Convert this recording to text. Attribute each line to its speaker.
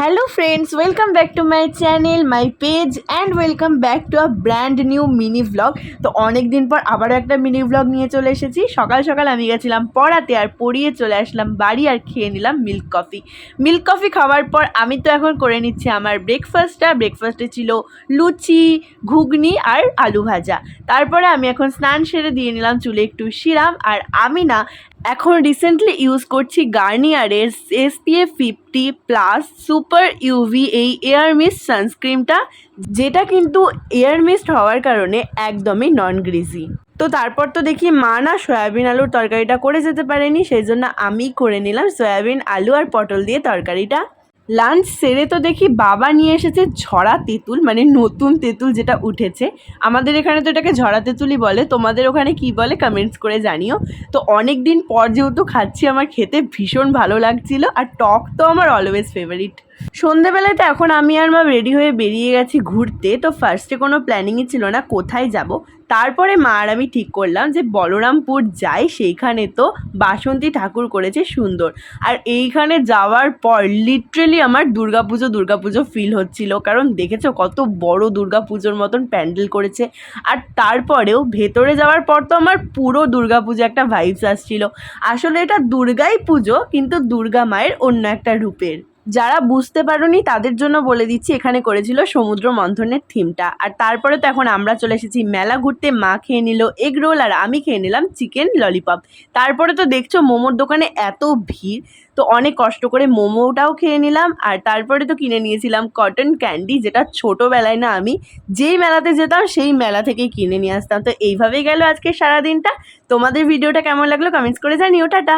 Speaker 1: Hello friends, welcome back to my channel, my page and welcome back to a brand new mini vlog. তো অনেক দিন পর আবারও একটা মিনি ভ্লগ নিয়ে চলে এসেছি। সকাল সকাল আমি গেছিলাম পড়াতে, আর পড়িয়ে চলে আসলাম বাড়ি আর খেয়ে নিলাম মিল্ক কফি খাওয়ার পর আমি তো এখন করে নিচ্ছি আমার ব্রেকফাস্টে ছিল লুচি, ঘুগনি আর আলু ভাজা। তারপরে আমি এখন স্নান সেরে দিয়ে নিলাম চুলে একটু সিরাম। আর আমি না এখন রিসেন্টলি ইউজ করছি গার্নিয়ারের SPF 50+ সুপার ইউভি এই এয়ার মিস্ট সানস্ক্রিনটা, যেটা কিন্তু এয়ার মিস্ট হওয়ার কারণে একদমই নন গ্রিজি। তো তারপর তো দেখি মা না সয়াবিন আলুর তরকারিটা করে যেতে পারেনি, সেই জন্য আমি করে নিলাম সয়াবিন আলু আর পটল দিয়ে তরকারিটা। লাঞ্চ সেরে তো দেখি বাবা নিয়ে এসেছে ঝরা তেঁতুল, মানে নতুন তেঁতুল যেটা উঠেছে। আমাদের এখানে তো এটাকে ঝরা তেঁতুলই বলে, তোমাদের ওখানে কি বলে কমেন্টস করে জানিও। তো অনেক দিন পর যেহেতু খাচ্ছি, আমার খেতে ভীষণ ভালো লাগছিল, আর টক তো আমার অলওয়েজ ফেভারিট। সন্ধেবেলায় তো এখন আমি আর মা রেডি হয়ে বেরিয়ে গেছি ঘুরতে। তো ফার্স্টে কোনো প্ল্যানিংই ছিল না কোথায় যাব। তারপরে মা আর আমি ঠিক করলাম যে বলরামপুর যাই, সেইখানে তো বাসন্তী ঠাকুর করেছে সুন্দর। আর এইখানে যাওয়ার পর লিটারেলি আমার দুর্গাপুজো ফিল হচ্ছিল, কারণ দেখেছো কত বড় দুর্গাপুজোর মতন প্যান্ডেল করেছে। আর তারপরেও ভেতরে যাওয়ার পর তো আমার পুরো দুর্গাপুজো একটা ভাইবস আসছিল। আসলে এটা দুর্গাই পুজো, কিন্তু দুর্গা মায়ের অন্য একটা রূপের। যারা বুঝতে পারোনি তাদের জন্য বলে দিচ্ছি, এখানে করেছিল সমুদ্র মন্থনের থিমটা। আর তারপরে তো এখন আমরা চলে এসেছি মেলা ঘুরতে। মা খেয়ে নিল এগ রোল আর আমি খেয়ে নিলাম চিকেন ললিপপ। তারপরে তো দেখছো মোমোর দোকানে এত ভিড়, তো অনেক কষ্ট করে মোমোটাও খেয়ে নিলাম। আর তারপরে তো কিনে নিয়েছিলাম কটন ক্যান্ডি, যেটা ছোটোবেলায় না আমি যেই মেলাতে যেতাম সেই মেলা থেকেই কিনে নিয়ে আসতাম। তো এইভাবেই গেল আজকে সারাদিনটা। তোমাদের ভিডিওটা কেমন লাগলো কমেন্টস করে জানিও। টাটা।